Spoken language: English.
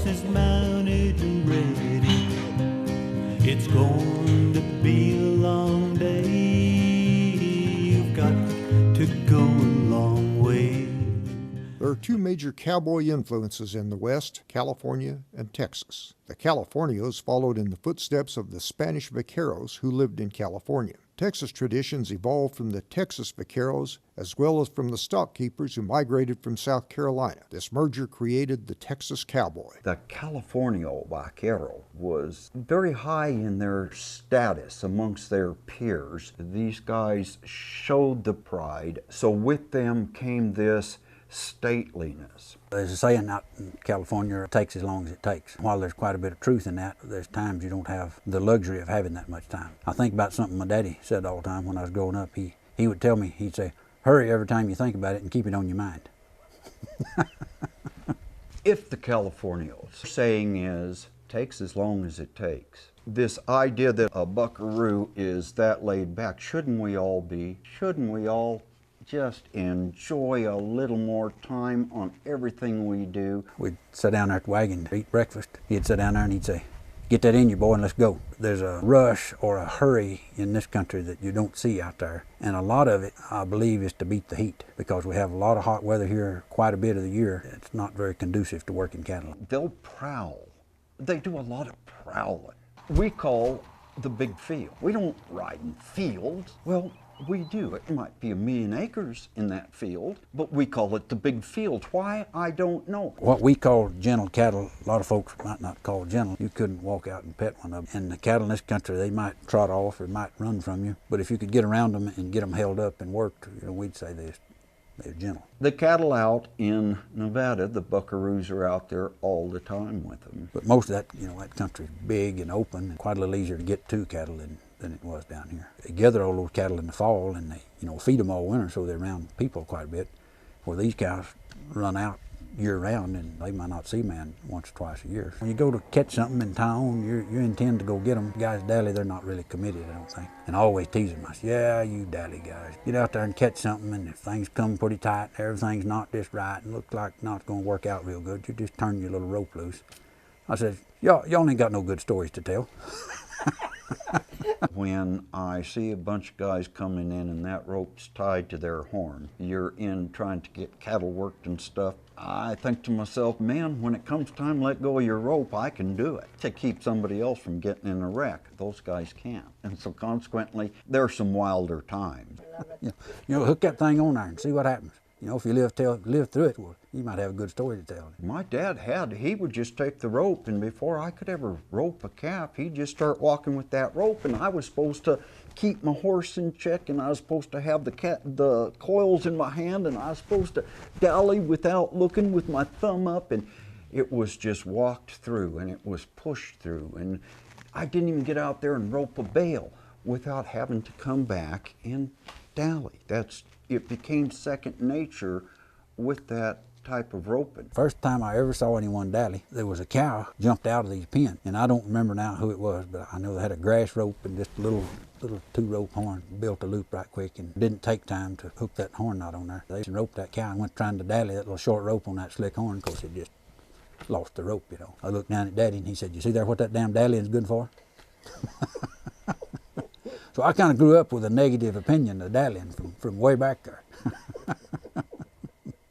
horses mounted and ready. It's going to be a long day. You've got to go a long way. There are two major cowboy influences in the West, California and Texas. The Californios followed in the footsteps of the Spanish vaqueros who lived in California. Texas traditions evolved from the Texas vaqueros as well as from the stock keepers who migrated from South Carolina. This merger created the Texas cowboy. The Californio vaquero was very high in their status amongst their peers. These guys showed the pride, so with them came this stateliness. There's a saying out in California, it takes as long as it takes. While there's quite a bit of truth in that, there's times you don't have the luxury of having that much time. I think about something my daddy said all the time when I was growing up. He would tell me, he'd say, hurry every time you think about it and keep it on your mind. If the Californios saying is, takes as long as it takes. This idea that a buckaroo is that laid back, shouldn't we all be? Shouldn't we all just enjoy a little more time on everything we do? We'd sit down there at the wagon to eat breakfast. He'd sit down there and he'd say, get that in you, boy, and let's go. There's a rush or a hurry in this country that you don't see out there. And a lot of it, I believe, is to beat the heat, because we have a lot of hot weather here quite a bit of the year. It's not very conducive to working cattle. They'll prowl. They do a lot of prowling. We call the big field. We don't ride in fields. Well, we do. It might be 1,000,000 acres in that field, but we call it the big field. Why? I don't know. What we call gentle cattle, a lot of folks might not call gentle. You couldn't walk out and pet one of them. And the cattle in this country, they might trot off or might run from you, but if you could get around them and get them held up and worked, we'd say they're gentle. The cattle out in Nevada, the buckaroos are out there all the time with them. But most of that, that country's big and open and quite a little easier to get to cattle than it was down here. They gather all those cattle in the fall and they, feed them all winter, so they're around people quite a bit. Where these cows run out year round and they might not see man once or twice a year. When you go to catch something in town, you intend to go get them. Guys dally, they're not really committed, I don't think. And I always tease them. I say, yeah, you dally guys, get out there and catch something, and if things come pretty tight, everything's not just right and looks like not going to work out real good, you just turn your little rope loose. I said, y'all ain't got no good stories to tell. When I see a bunch of guys coming in and that rope's tied to their horn, you're in trying to get cattle worked and stuff, I think to myself, man, when it comes time to let go of your rope, I can do it to keep somebody else from getting in a wreck. Those guys can't. And so consequently, there are some wilder times. Hook that thing on there and see what happens. If you live through it, well, you might have a good story to tell. My dad he would just take the rope, and before I could ever rope a calf, he'd just start walking with that rope, and I was supposed to keep my horse in check, and I was supposed to have the coils in my hand, and I was supposed to dally without looking with my thumb up, and it was just walked through, and it was pushed through, and I didn't even get out there and rope a bale without having to come back and dally. It became second nature with that type of roping. First time I ever saw anyone dally, there was a cow jumped out of these pen, and I don't remember now who it was, but I know they had a grass rope and just a little 2-rope horn, built a loop right quick, and didn't take time to hook that horn knot on there. They roped that cow and went trying to dally that little short rope on that slick horn, because it just lost the rope, I looked down at Daddy and he said, you see there what that damn dallying's good for? So I kind of grew up with a negative opinion of dallying from way back there.